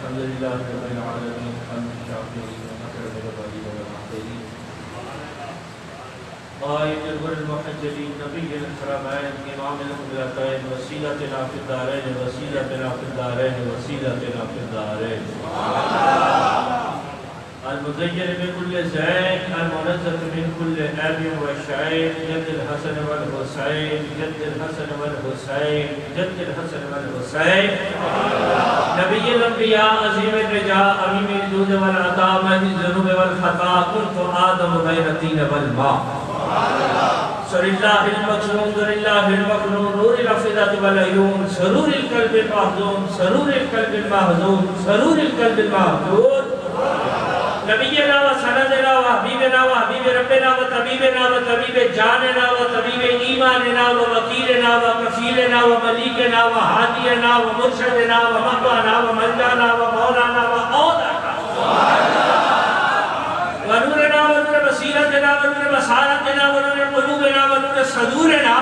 الحمدللہ رب العالمین حمد الشاکرین ونصر العبادی والمحتدین قائد الغر المحجلین نبی الحرمین امام القبلتین وسیلتنا فی الدارین وسیلتنا فی الدارین وسیلتنا فی الدارین المزین من كل زين المنزه من كل اب وشعيب جد الحسن والحسين جد الحسن والحسين جد الحسن والحسين نبي الانبياء عظيم الرجاء امين الجود والعطاء مهدي الذنوب والخطا كنت ادم بين الطين والماء سر الله المكنون در الله المكنون نور الافئده والعيون سرور القلب المحزون سرور القلب المحزون سرور القلب المحزون نبینا و سندنا و حبیبنا و حبیب ربنا و طبیبنا و طبیب جاننا و طبیب ایماننا و وکیلنا و کفیلنا و ملیکنا و حادینا و مرشدنا و مقوانا و ملجانا و مولانا و اولانا و نورنا و نور بصیرتنا و نور بصارتنا و نور قلوبنا و نور صدورنا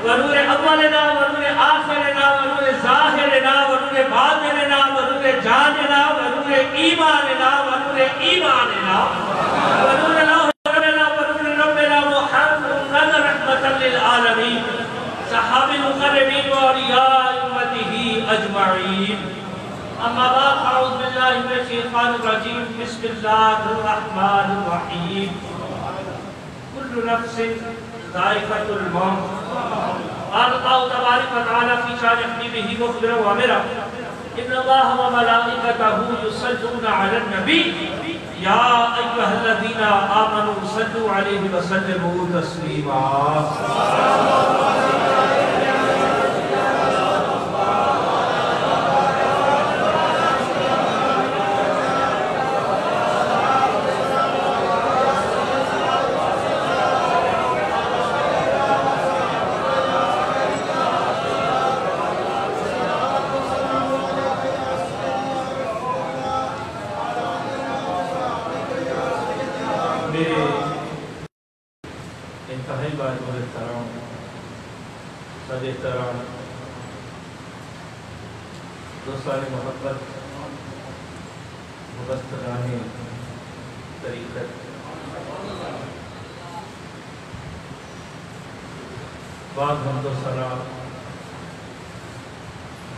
و نور اولنا و نور آخرنا و نور ظاہرنا و نور باطننا و نور جاننا و نور ایماننا و نور ایماننا و نور لوحنا و نور ربنا محمد رحمتا للعالمین صحاب المقربین و اولیاء امته اجمعین اما بعد اعوذ باللہ من الشیطان الرجیم بسم اللہ الرحمن الرحیم كل نفس ذائقة الموت قال الله تبارك وتعالى في شان حبيبه مخبرا وامرا ان الله وملائكته يصلون على النبي يا ايها الذين امنوا صلوا عليه وسلموا تسليما دوستان محبت مبستگان طریقت بعد حمد و ثنا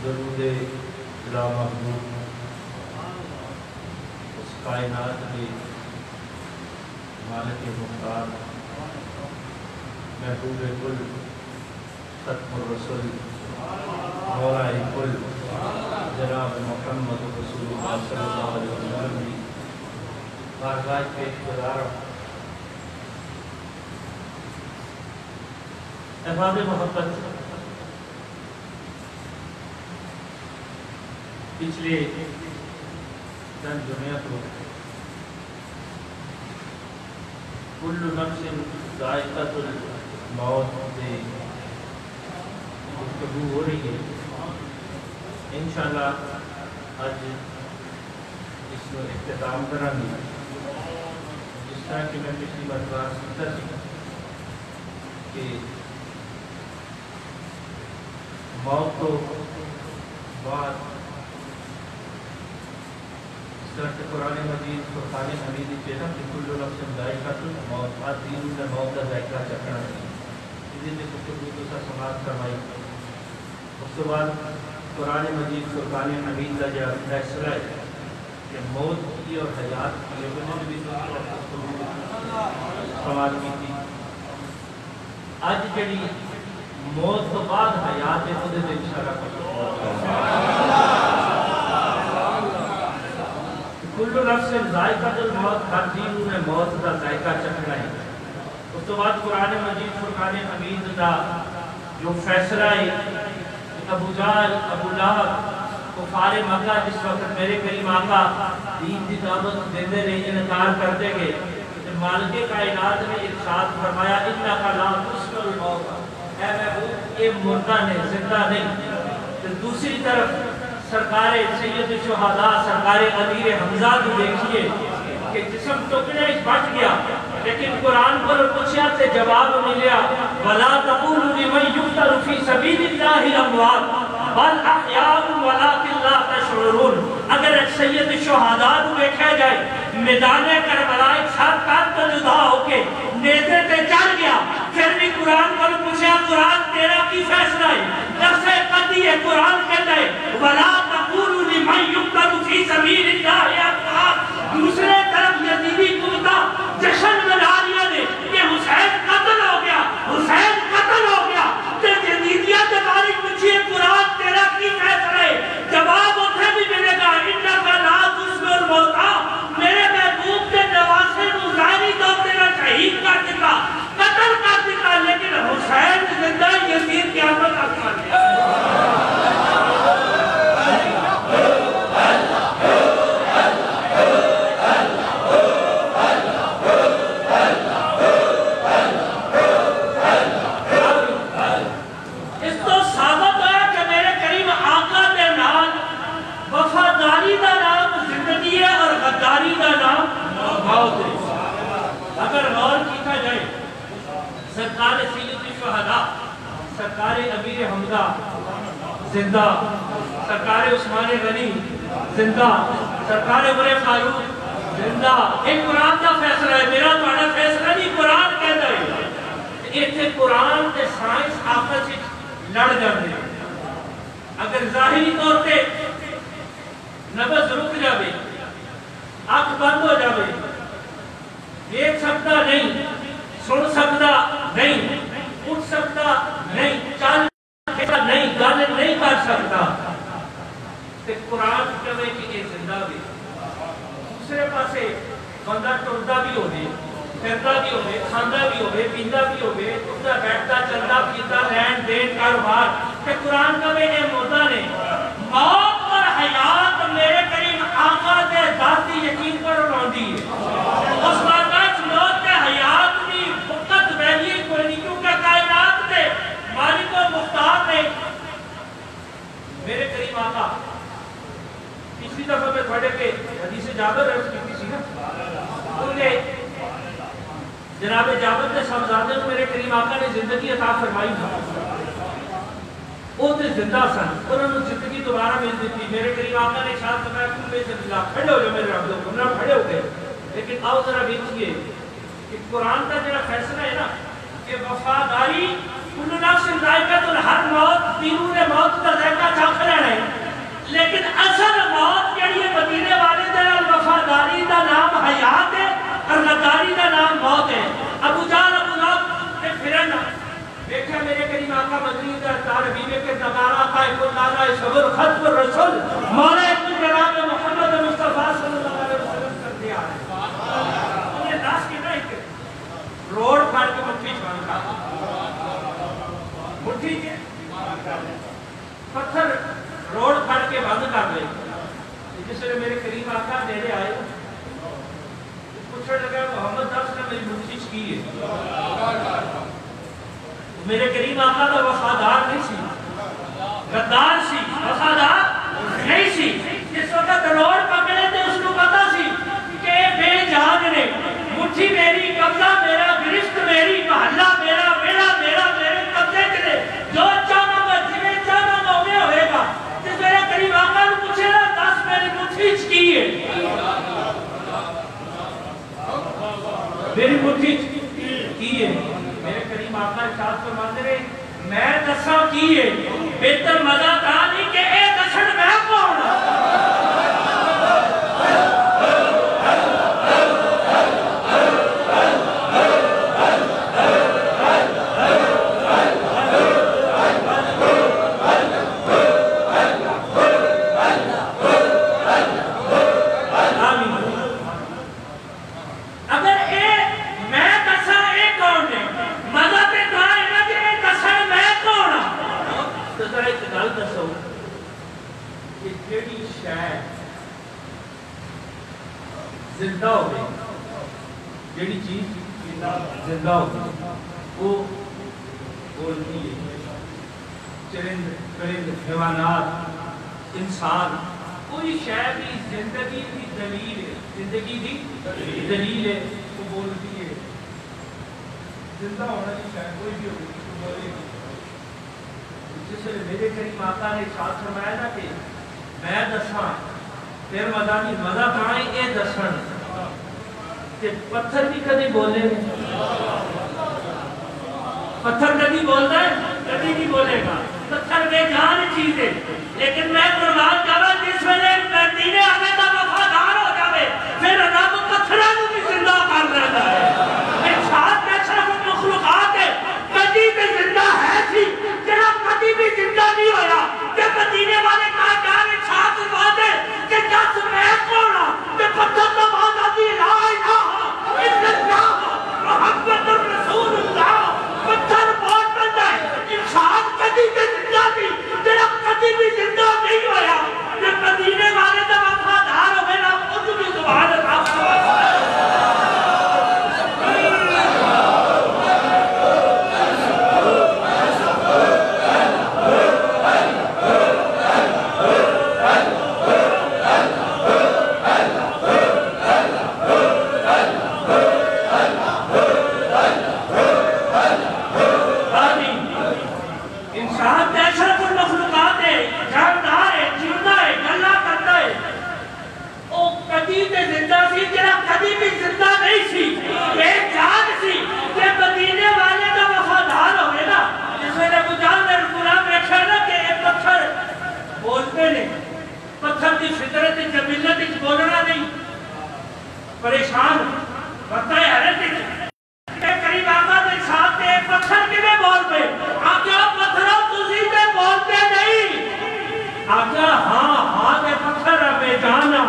درود لا محدود اس کائنات کے مالک مختار محبوب کل ختم الرسول مولا کل جناب محمد رسول اللہ صلی اللہ علیہ وسلم کی بارگاہ پیش گزارم احباب محبت پچھلے چند جمعہ کو کل نفس ذائقۃ الموت سے گفتگو ہو رہی ہے انشاءاللہ آج اس کو اختتام کریں گے جس طرح کہ میں پچھلی مرتبہ سمجھتا سی کہ موت تو بعد اس طرح کہ قرآن مجید فرقان حمید کے نا کہ کل نفس ذائقۃ الموت بعد دین نے موت کا ذائقہ چکھنا ہے اس نے گفتگو تو سا سماعت کروائی اس کے بعد قرآن مجید فرقان حمید کا جو فیصلہ ہے کہ موت کی اور حیات کی انہوں نے بھی سماعت کی تھی آج جڑی موت تو بعد حیات ہے خود سے انشاءاللہ کل نفس ذائقۃ الموت ہر جیو نے موت کا ذائقہ چکھنا ہے اس کے بعد قرآن مجید فرقان حمید کا جو فیصلہ ہے ابو جہل ابو لہب کفار مکہ جس وقت میرے کریم آقا دین کی دعوت دیندے رہے انکار کرتے گئے مالک کائنات نے ارشاد فرمایا انک لا تسمع الموت اے محبوب یہ مردہ نہیں زندہ نہیں دوسری طرف سرکار سید الشہداء سرکار امیر حمزہ کو دیکھیے کہ جسم ٹکڑے بٹ گیا لیکن قرآن پر پوچھا سے جواب ملیا وَلَا تَقُولُوا لِمَنْ يُقْتَلُ فِي سَبِيلِ اللَّهِ أَمْوَاتٌ بَلْ أَحْيَاءٌ وَلَٰكِنْ لَا تَشْعُرُونَ اگر سید شہداء کو دیکھا جائے میدان کربلا ایک ساتھ کام تو جدا ہو کے نیزے تے چڑھ گیا پھر بھی قرآن کو پوچھا قرآن تیرا کی فیصلہ ہے نفس قدی ہے قرآن کہتا ہے وَلَا تَقُولُوا لِمَنْ يُقْتَلُ فِي سَبِيلِ اللَّهِ أَمْوَاتٌ دوسرے طرف یزیدی قوتاں جشن منا رہی نے کہ حسین قتل ہو گیا حسین قتل ہو گیا تے یزیدیہ کے بارے پوچھئے قرآن تیرا کی فیصلہ ہے جواب اتنے بھی ملے گا اِنَّكَ لَا تُسْمِعُ الْمَوْتَىٰ میرے محبوب کے نواسے کو ظاہری طور پر شہید کر دیتا قتل کر دیتا لیکن حسین زندہ یزید قیامت آسمان ہے اگر غور کیتا جائے سرکار سید شہداء سرکار امیر حمزہ زندہ سرکار عثمان غنی زندہ سرکار عمر فاروق زندہ ایک قرآن کا فیصلہ ہے میرا تمہارا فیصلہ نہیں قرآن کہتا ہے ایتھے قرآن تے سائنس آپس وچ لڑ جاندے اگر ظاہری طور پہ نبض رک جاوے آنکھ بند ہو جاوے دیکھ سکتا نہیں سن سکتا نہیں اٹھ سکتا نہیں چل سکتا نہیں گل نہیں کر سکتا تے قرآن کہے کہ یہ زندہ بھی دوسرے پاسے بندہ ٹردا بھی ہوئے پھردا بھی ہوئے کھاندا بھی ہوئے پیندا بھی ہوئے اٹھتا بیٹھتا چلتا پھرتا لین دین کاروبار تے قرآن کہے یہ مردہ نے موت اور حیات میرے کریم آقا دے ذاتی یقین پر اڑاندی ہے اس بات موت کے حیات بھی فقط ویلی کوئی نہیں کیونکہ کائنات میں مالک و مختار نے میرے کریم آقا پچھلی دفعہ میں تھوڑے کے حدیث جابر عرض کی تھی نا انہیں جناب جابر کے صاحبزادے کو میرے کریم آقا نے زندگی عطا فرمائی تھا وہ تے زندہ سن انہوں نے زندگی دوبارہ مل دیتی میرے کریم آقا نے شاید فرمایا تم بے زندگی کھڑے ہو جو میرے رب دو کمرہ کھڑے ہو گئے لیکن آؤ ذرا بیچئے کہ قرآن کا جڑا فیصلہ ہے نا کہ وفاداری کل نفس ذائقۃ ہر موت تینوں نے موت کا ذائقہ چکھ لینا ہے لیکن اصل موت جڑی ہے مدینے والے دے وفاداری دا نام حیات ہے اور غداری دا نام موت ہے ابو جہل ابو لہب تے پھرن دیکھا میرے کریم آقا مدنی دا تار حبیب کے نگارا قائم اللہ صبر ختم الرسول مولا ابن جناب محمد مصطفیٰ صلی اللہ علیہ وسلم کر دیا انہیں داس کے نہیں روڈ پھاڑ کے مٹھی چھوان کا مٹھی کے پتھر روڈ پھاڑ کے بند کر لے جس نے میرے کریم آقا میرے آئے پوچھنے لگا محمد داس نے میری مٹھی کی ہے میرے کریم آقا تو وفادار نہیں سی غدار سی وفادار نہیں سی جس وقت روڈ پکڑے تھے اس کو پتا سی کہ بے جان نے مٹھی میری قبضہ میرا گرفت میری محلہ میرا میرا میرا میرے قبضے کرے جو چاہنا گا جنہیں چاہنا گا انہیں ہوئے گا جس میرے کریم آقا نے پوچھے نا 10 میری مٹھی کی ہے میری مٹھی کی ہے میرے کریم آقا ارشاد فرماتے رہے میں دساں کی ہے بہتر مزہ تھا نہیں کہ اے دسن میں کون زندہ ہو گئی جیڑی چیز زندہ ہو گئی وہ بولتی ہے چرند پرند حیوانات انسان کوئی شے بھی زندگی کی دلیل ہے زندگی کی دلیل ہے وہ بولتی ہے زندہ ہونا کی شے کوئی بھی ہوگی تو بولے گی جس نے میرے کریم آقا نے ارشاد فرمایا نا کہ میں دساں پھر مدانی مزہ کھائیں اے دسن کہ پتھر بھی کدی بولے پتھر کدی بولتا ہے کدی نہیں بولے گا پتھر بے جان چیز ہے لیکن میں قربان جاوا جس ویلے مدینے آنے کا وفادار ہو جاوے پھر رب پتھراں نوں بھی زندہ کر رہا ہے ارشاد میں صرف مخلوقات ہے کدی بھی زندہ ہے سی جڑا کدی بھی زندہ نہیں ہویا کہ مدینے والے کہا جان ارشاد بات ہے کہ دس میں کون ہوں کہ پتھر تو بات آتی لا الہ الا اللہ محمد رسول اللہ پتھر بہت بنتا ہے انسان کدی بھی زندہ نہیں جڑا کدی بھی زندہ نہیں ہویا کہ مدینے والے کا وفادار ہوئے نا خود بھی سبحان اللہ پتھر کی فطرت جبلت بولنا نہیں پریشان بتا ہے حیرت قریب آقا دے ساتھ ایک پتھر کی میں بول پہ آقا پتھروں تسی تے بولتے نہیں آقا ہاں دے پتھر بے جانا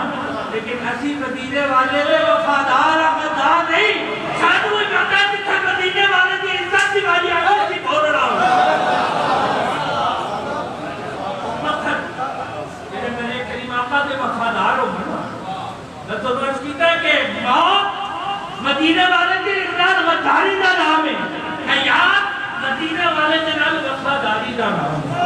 لیکن اسی مدینے والے لے وفادار آقا نہیں سانو ہی پتہ ہے جتھا مدینے والے دی عزت دی والی آقا اسی بول رہا ہوں آقا دے وفادار ہو میں تو درس کیتا ہے کہ موت مدینہ والے کے اقرار وفاداری دا نام ہے حیات مدینہ والے کے نام وفاداری دا نام ہے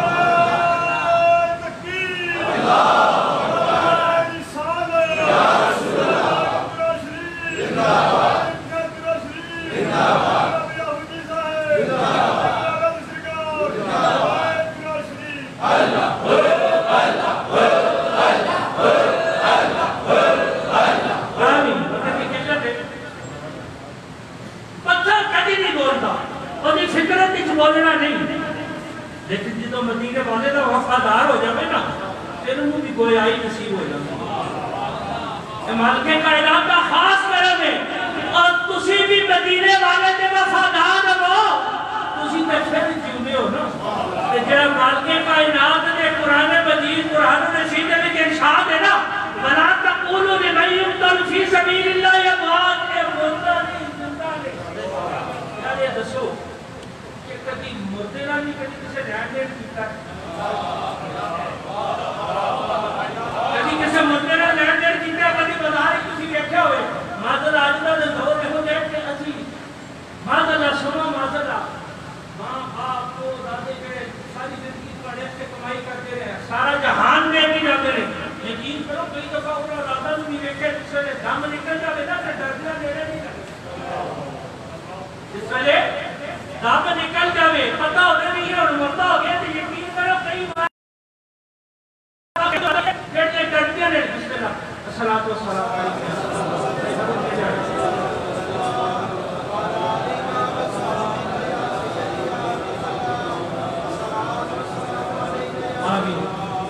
بولنا نہیں لیکن جدو مدینے والے کا وفادار ہو جائے نا پھر انہوں بھی گویائی نصیب ہو جائے مالک کائنات کا خاص کرم ہے اور تسی بھی مدینے والے کے وفادار ہو تسی تے پھر جیونے ہو نا جب مالک کائنات کے قرآن مجید قرآن رشید میں ارشاد ہے نا وَلَا تَقُولُوا لِمَن يُقْتَلُ فِي سَبِيلِ اللَّهِ أَمْوَاتٌ اے مردہ نہیں زندہ نہیں یار یہ دسو کبھی مردے نہ نہیں کبھی کسے رہن دین کیتا کبھی کسے مردے نہ رہن دین کیتا کبھی بازار کسی بیٹھے ہوئے ماذا آجدہ دے دور میں ہو جائے کہ اسی ماذا سنو ماذا ماں باپ کو دادے کے ساری زندگی پڑھے سے کمائی کرتے رہے سارا جہان میں بھی جاتے رہے یقین کرو کئی دفعہ انہوں رادہ نہیں دیکھے جس سے دم نکل جاوے نا کہ ڈردنا دیرے نہیں لگے جس سے دم نکل جاوے پتہ ہونے نہیں ہے اور مردہ ہو گیا تو یقین کرو کئی بار کہتے ہیں ڈردیا نے بسم اللہ الصلاة والسلام آمین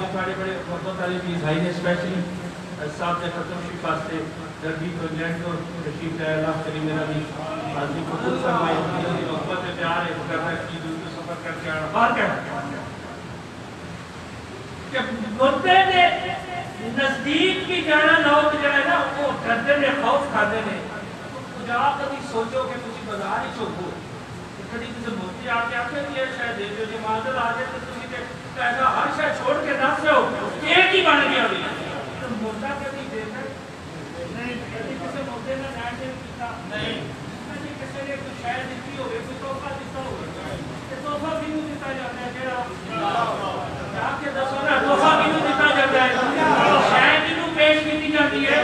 یہ بڑے بڑے محبت علی بھی بھائی نے اسپیشلی صاحب نے ختم شریف واسطے دربی کو انگلینڈ کو رشید اللہ کریم نبی حاضری قبول فرمائے محبت پیار ہے کرنا کی دور کو سفر کر کے آنا بار کہنا کہ مردے نے نزدیک کی جانا لوگ جو ہے نا وہ ڈردے نے خوف کھاتے نے تو جا کبھی سوچو کہ کسی بازار ہی چوکو کبھی کسی مردے آ کے آتے ہیں یہ شاید دیکھو جو معذر آ جائے تو تمہیں کہ ایسا ہر شاید چھوڑ کے نہ سے ہو ایک ہی بن گیا بھی تو مردہ کبھی دیکھا نہیں کبھی کسی مردے نے رہن دین کیتا نہیں کبھی کسی نے کوئی شاید دیتی ہوئے کوئی توفہ دیتا ہوئے کہ توفہ بھی نہیں دیتا جاتا ہے جیڑا جا کے دسو نا توفہ بھی نہیں دیتا جاتا ہے شاید انہوں پیش کی دی جاتی ہے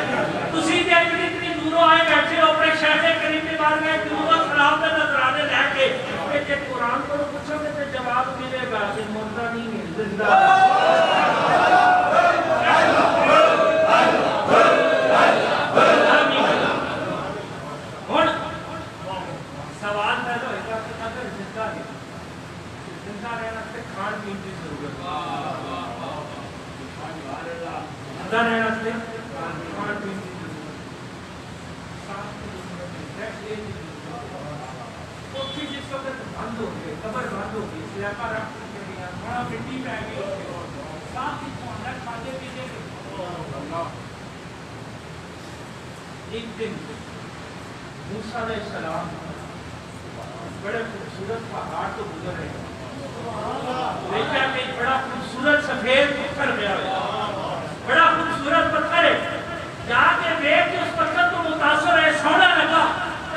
تسی دے اتنی دوروں آئے بیٹھے ہو اپنے شاید کریم کے بار میں دوروں خراب کا نظرانے لے کے کہ جب قرآن کو پوچھو گے تو جواب ملے گا کہ مردہ نہیں ہے زندہ زندہ رہنا سے جس وقت بند ہو گئے قبر بند ہو گئی سلیپا رکھ کے بڑا مٹی پہ گئی ساتھ ہی پہنچا کھاتے پیتے ایک دن موسیٰ علیہ السلام بڑے خوبصورت پہاڑ تو گزر رہے دیکھا کہ بڑا خوبصورت سفید پتھر گیا بڑا خوبصورت پتھر ہے جا کے دیکھ کے اس پتھر کو متاثر ہے سونا لگا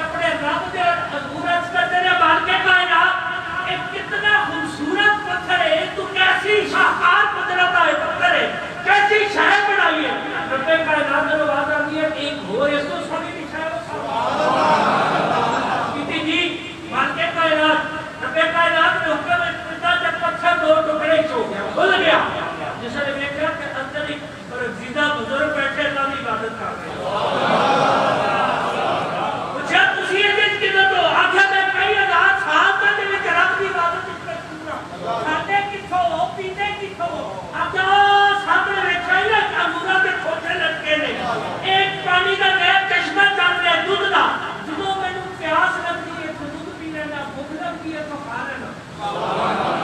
اپنے رب دے حضور عرض کرتے ہیں مالک کائنات ایک کتنا خوبصورت پتھر ہے تو کیسی شاہکار قدرت ہے پتھر ہے کیسی شہر بنائی ہے رب کائنات نے بات آتی ہے ایک ہو اس کو سونے کی شہر کتنی جی مالک کائنات رب کائنات نے حکم اتنا جب پتھر دو ٹکڑے ہو گیا کھل گیا جس نے دیکھا کہ اندر ایک زندہ بزرگ بیٹھے اللہ کی عبادت کر رہے ہیں ایک پانی کا نیا چشمہ چل رہا ہے دودھ کا جدوں میں پیاس لگتی ہے تو دودھ پی لینا بھوک لگتی ہے تو کھا لینا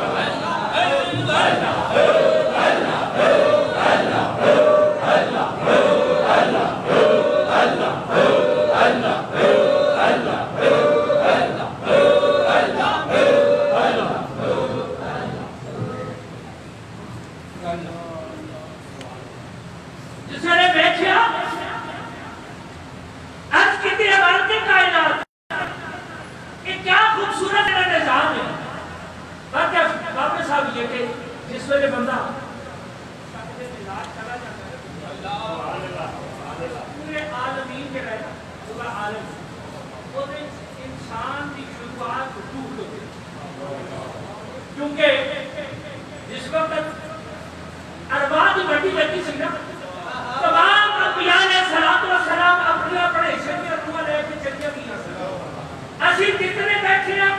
جس ویلے بندہ پورے عالمین کے رہتا پورا عالم وہ انسان کی شروعات ٹوٹ ہوتی کیونکہ جس وقت ارواح کی بڑی لگی سی نا تمام انبیاء علیہ السلام اپنے اپنے حصے میں روح لے کے چلے گئے اسی کتنے بیٹھے ہیں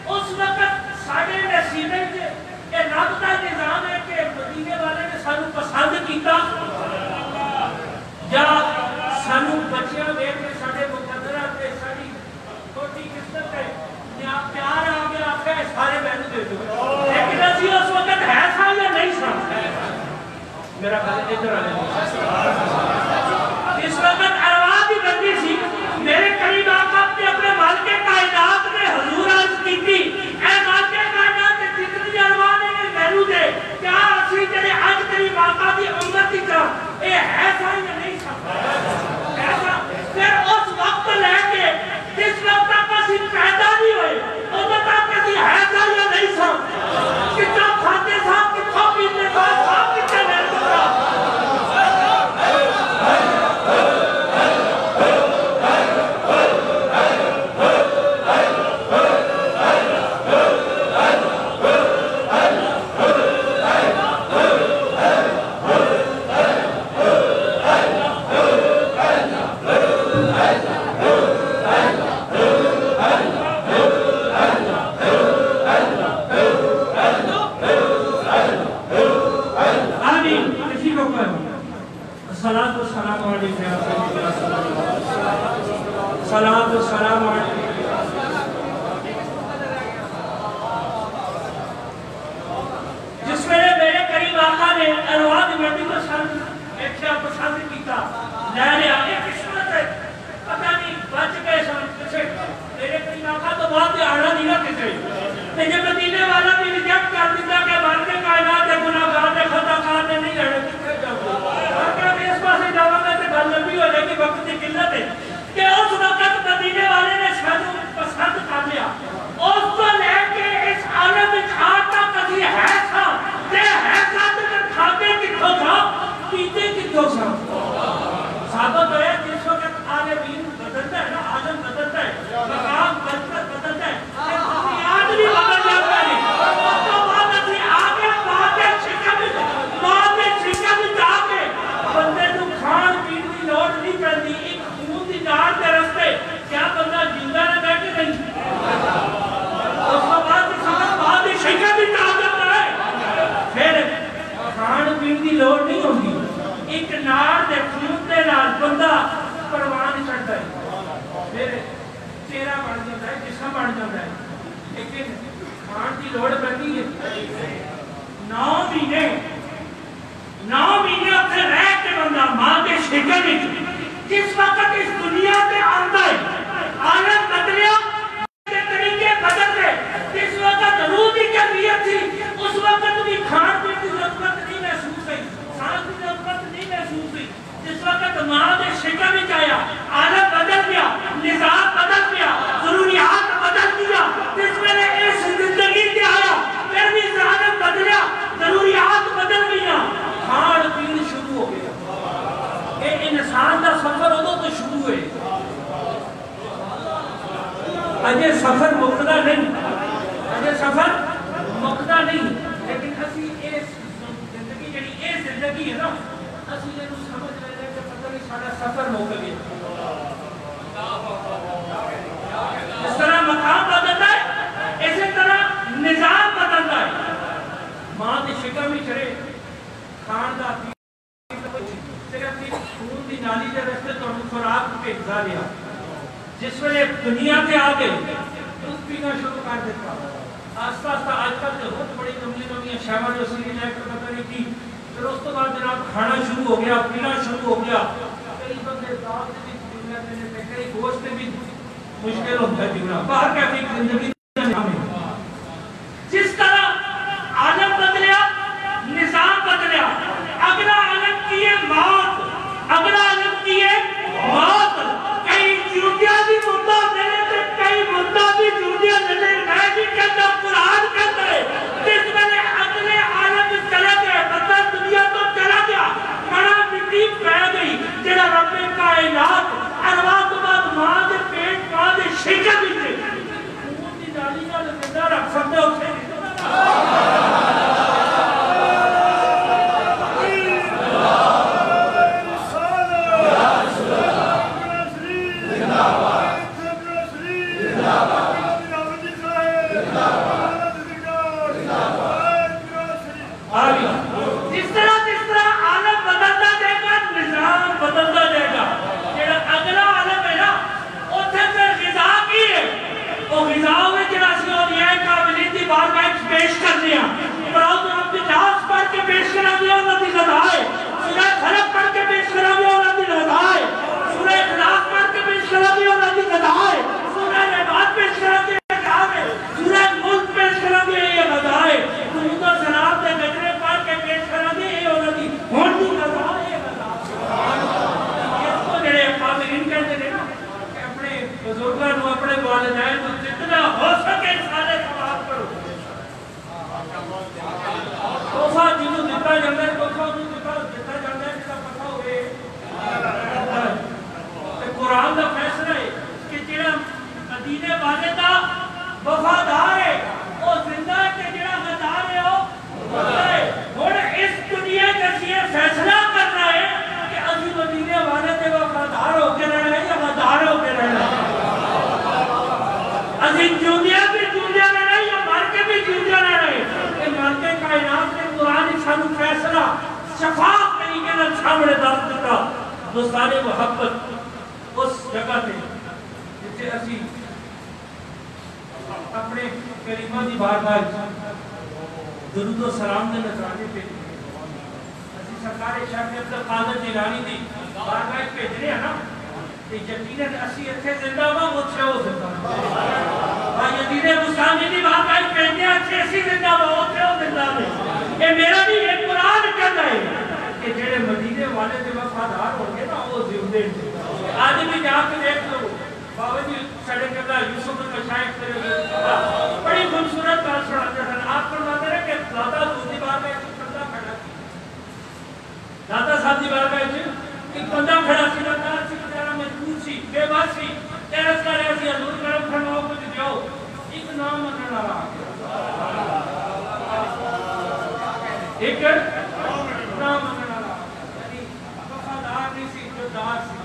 اس وقت سارے نصیبے کے یہ رب کا نظام ہے کہ مدینے والے نے سانو پسند کیتا یا سانو بچیاں دیکھ کے سارے مقدرہ تے ساری چھوٹی قسمت ہے یا پیار آ گیا آپ کے سارے مینو دے دو لیکن اسی اس وقت ہے سا یا نہیں سا میرا خیال ادھر آنے اس وقت ارواح بھی بندی سی میرے قریب آقا اپنے مالک کائنات نے حضور عرض کی تھی اے مالک کائنات جتنی ارواح نے مینو دے کیا اسی جڑے اج تیری آقا دی امت دی طرح اے ہے سا یا نہیں سا ایسا پھر اس وقت لے کے جس وقت تک اسی پیدا نہیں ہوئے اس وقت تک اسی ہے سا یا نہیں سا کتنا کھاتے سا کتنا پیتے سا آپ کتنے محنت کرا کہ اس وقت مدینے والے نے بن جاتا ہے. لیکن کھان کی لوڑ پڑتی ہے 9 مہینے اپنے رہ کے بندہ ماں کے شکر میں جس وقت اس دنیا پہ آتا ہے عالم بدلیا کے طریقے بدل گئے. جس وقت روح کی کیفیت تھی اس وقت بھی کھان پین کی ضرورت نہیں محسوس ہوئی, سانس کی ضرورت نہیں محسوس ہوئی. جس وقت ماں کے شکر میں آیا عالم بدل گیا, نظام بدل گیا, ضروریات بدل گیا. جس میں نے اس زندگی کے آیا پھر بھی عالم بدلیا, ضروریات بدل گیا, کھان پین شروع ہو گیا. یہ انسان کا سفر ادو تو شروع ہوئے. اجے سفر مکدا نہیں, اجے سفر مکدا نہیں. لیکن اسی اس زندگی جڑی یہ زندگی ہے نا اسی یہ سمجھ رہے ہیں کہ پتہ نہیں سارا سفر مک گیا. اس طرح مقام بدلتا ہے اسی طرح نظام بدلتا ہے. ماں کی شکر میں چڑھے کھان کا صرف خون کی نالی کے رستے تو خوراک بھیجا لیا. جس ویلے دنیا کے آگے دودھ پینا شروع کر دیتا آہستہ آہستہ آج کل تو بہت بڑی نمی شہر جو سی لے کر پتہ نہیں کی. پھر اس کے بعد جناب کھانا شروع ہو گیا, پینا شروع ہو گیا. کئی بندے دال سے بھی جیونا دینے کئی گوشت سے بھی مشکل ہوتا ہے جیونا. باہر کیفی زندگی جس طرح عالم بدلیا نظام بدلیا. اگلا عالم کی ہے موت, اگلا عالم کی ہے موت. کئی جوتیاں بھی مدہ دینے تھے, کئی مدہ بھی جوتیاں دینے. میں بھی کہتا قرآن کہتا ہے جس میں نے اگلے عالم چلے گئے بندہ دنیا تو چلا گیا بڑا مٹی پہ گئی. جڑا رب کائنات ارواح تو بعد ماں دے پیٹ ماں دے شکر بھی تھے خون دی نالی نال زندہ رکھ سکتے اسے. جس طرح عالم بدلتا جائے گا نظام بدلتا جائے گا. جڑا اگلا عالم ہے نا اتنے پھر غذا کی ہے وہ غذا ہوئے جڑا سی اولیاء کاملین دی بارگاہ پیش کرنے ہیں. پر آپ رب کی ناز پڑھ کے پیش کرا دیا انہوں نے غذا ہے. سورہ خلق پڑھ کے پیش کرا دیا انہوں نے غذا ہے. سورہ اخلاص پڑھ کے پیش کرا دیا انہوں نے غذا ہے. سورہ نبات پیش کرا دیا غذا ہے. سورہ ملک پیش کرا دیا یہ غذا ہے. درود و سلام دے گجرے پڑھ کے پیش کرا دیا یہ انہوں نے ہون دی غذا ہے. یہ غذا اس کو جڑے قابلین کہتے ہیں نا کہ اپنے بزرگاں نو اپنے والدین کو جتنا ہو سکے سارے ثواب کرو. تحفہ جنوں دیتا جاتا ہے تحفہ انہوں دیتا جاتا ہے جس کا پتہ ہوئے. قرآن کا فیصلہ ہے کہ جڑا مدینے والے دا وفادار ہے وہ زندہ ہے کہ جڑا غدار ہے وہ مردہ ہے. ہن اس دنیا کا یہ فیصلہ کرنا ہے کہ اسی مدینے والے دے وفادار ہو کے رہنا ہے یا غدار ہو کے رہنا ہے. اسی جوندیاں بھی جوندیاں رہنا ہے یا مر کے بھی جوندیاں رہنا ہے. کہ مر کے کائنات نے قرآن سانو فیصلہ شفاف طریقے نال سامنے دس دیتا. دوستان محبت اس جگہ تے جتھے اسی اپنے کریمہ دی بارگاہ درود و سلام دے نذرانے پہ اسی سرکار شیخ عبد القادر جیلانی دی بارگاہ بھیجنے ہیں نا کہ یقیناً اسی اتنے زندہ ہوا اتنے ہو سکتا ہے. یزید بستانی دی بارگاہ بھیجنے اچھے اسی زندہ ہوا اتنے ہو سکتا ہے. یہ میرا بھی ایک قرآن کہتا ہے کہ جڑے مدینے والے دے وفادار ہوں گے نا وہ زندے ہیں. آج بھی جا کے دیکھ لو بابا جی سڑے قبلہ یوسف المشائخ سے بڑی خوبصورت بات سناتے ہیں. آپ فرماتے ہیں کہ دادا دوسری بار میں ایک بندہ کھڑا سی, دادا صاحب دی بارگاہ وچ ایک بندہ کھڑا سی. دادا سی بیچارہ مجبور سی, بے بس سی, تیرس کر رہا سی حضور کرم فرماؤ کچھ دیو. ایک نام منن والا آ گیا, ایک نام منن والا یعنی وفادار نہیں سی, جو دار سی,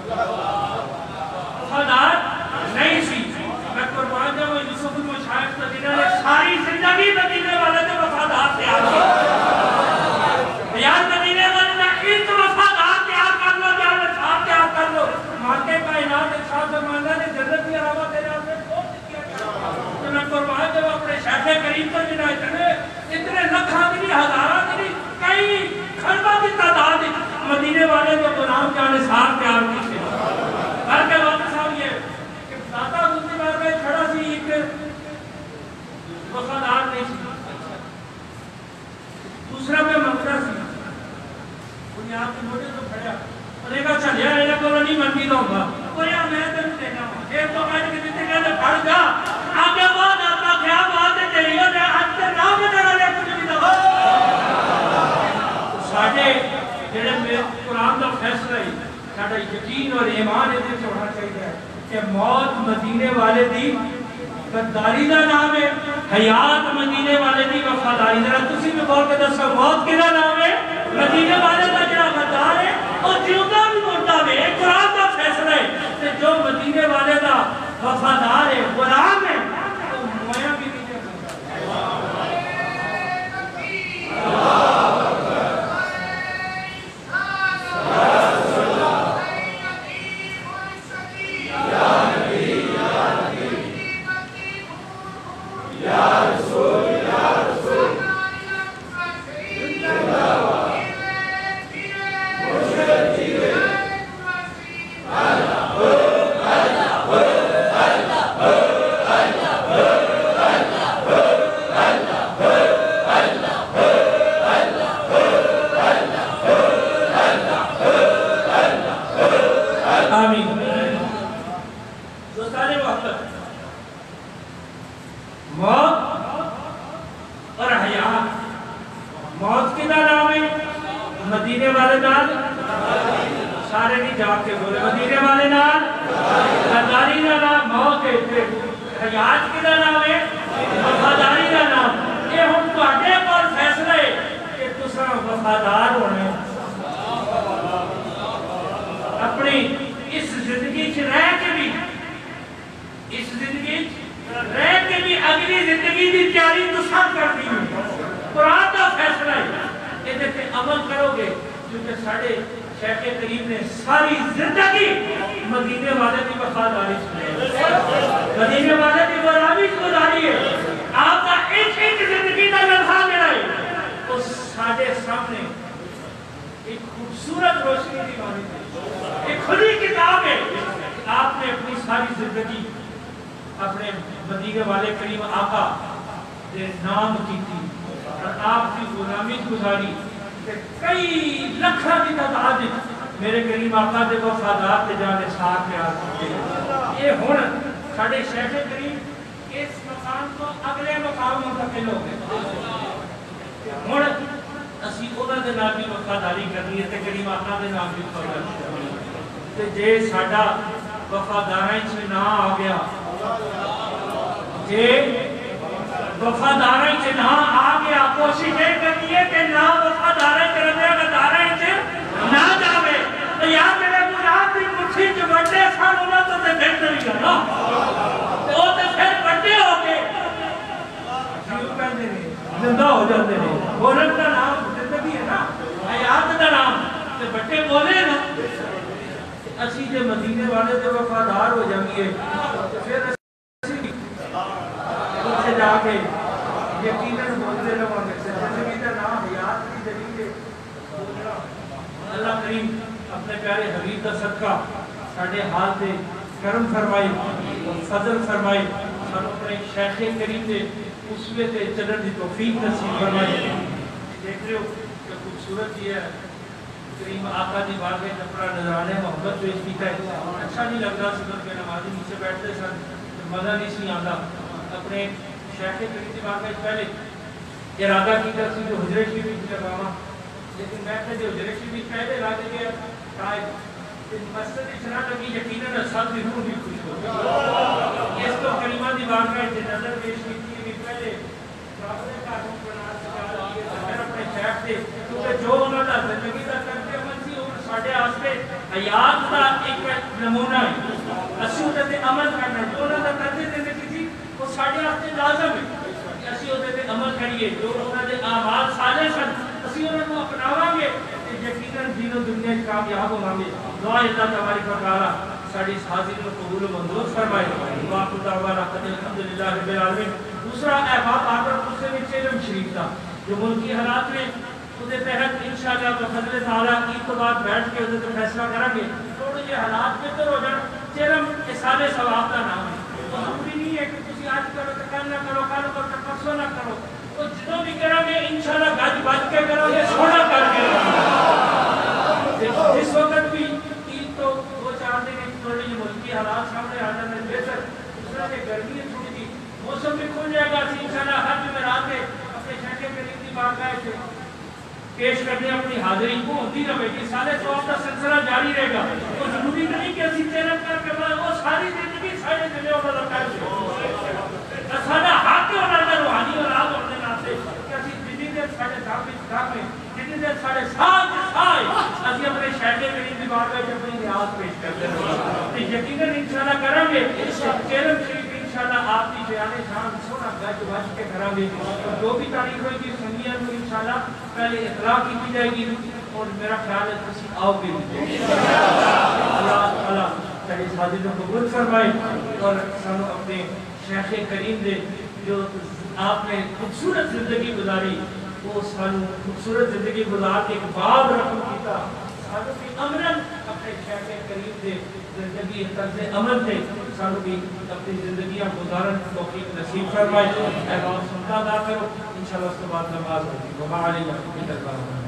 وفادار نہیں سی. میں قربان جاؤں یوسف المشائخ تو جنہوں نے ساری زندگی مدینے والے دے وفادار تیار کر یار مدینے والے نے ایک وفادار تیار کر لو, جان صاحب تیار کر لو. مانتے کائنات ایک ساتھ زمانہ نے جنت کی علاوہ تیرے ساتھ تیار کیتے کر کے واپس آ گئے کہ داتا دوسری بار میں کھڑا سی ایک وفادار نہیں سی دوسرا میں منگتا سی انہیں آپ کے موٹے تو کھڑیا انہیں کہا چلیا انہیں کو نہیں منگی تو ہوگا وہ یا میں تم دینا ہوں ایک تو کہنے کے دیتے کہنے پڑھ جا آگے بعد آتا کیا بات ہے تیری اور آج کے نام میں کرا لیا کچھ بھی دفعہ ساڑھے جڑے میں قرآن کا فیصلہ ہی ساڑھا یقین اور ایمان ادھر سے ہونا چاہیے کہ موت مدینے والے دی غداری دا نام ہے حیات مدینے والے دی وفاداری ذرا تسی میں بول کے دسو موت کدا نام ہے مدینے والے دا جڑا غدار ہے اور جیوتا بھی مردہ میں قرآن کا فیصلہ ہے کہ جو مدینے والے دا وفادار ہے غلام ہے تو مویا بھی نہیں جاتا دوسرا احباب آگر دوسرے میں چیلم شریف تھا جو ملکی حالات میں وہ تحت انشاءاللہ بفضل تعالیٰ عید تو بعد بیٹھ کے وہ فیصلہ کریں گے. تھوڑے جہے حالات بہتر ہو جان چرم اسال ثواب کا نام ہے. وہ ضروری نہیں ہے کہ تسی آج کرو تو کل نہ کرو, کل کرو تو پرسوں نہ کرو. وہ جدوں بھی کرو گے انشاءاللہ گج بج کے کرو گے, سونا کر کے جس وقت بھی عید تو 2-4 دن تھوڑی جی ملکی حالات سامنے آ جانے بہتر. اس طرح کہ گرمی تھوڑی جی موسم بھی کھل جائے گا. انشاءاللہ حج میں رات اپنے شہر کے قریب کی بارگاہ سے پیش کرنے اپنی حاضری کو ہوتی رہے گی. سارے ثواب کا سلسلہ جاری رہے گا. تو ضروری نہیں کہ اسی چہرہ کر کے وہ ساری زندگی سارے دنوں کا کر کے سارا حق ہونا ہے روحانی اولاد ہونے ناطے کہ اسی جتنی دیر سارے دام میں جتنی دیر سارے ساتھ اسی اپنے شہر کے قریب کی بارگاہ سے اپنی نیاز پیش کرتے ہیں. یقیناً انشاءاللہ کریں گے. چہرم شریف انشاءاللہ آپ کی بیان شان سونا گج بج کے کریں گے. جو بھی تاریخ ہوئی گی سنگیاں کو انشاءاللہ پہلے اطلاع کی جائے گی اور میرا خیال ہے تسی آؤ گے. اللہ تعالیٰ تیری حاضری کو قبول فرمائے اور سانو اپنے شیخ کریم دے جو آپ نے خوبصورت زندگی گزاری وہ سانو خوبصورت زندگی گزار کے ایک بعد رقم کیتا سانو بھی امنن اپنے شیخ کریم دے زندگی طرز عمل دے سانو بھی اپنی زندگیاں گزارن توفیق نصیب فرمائے. اے اللہ سنتا دا کرو انشاءاللہ اس کے بعد نماز ہوگی. وما علینا الا البلاغ.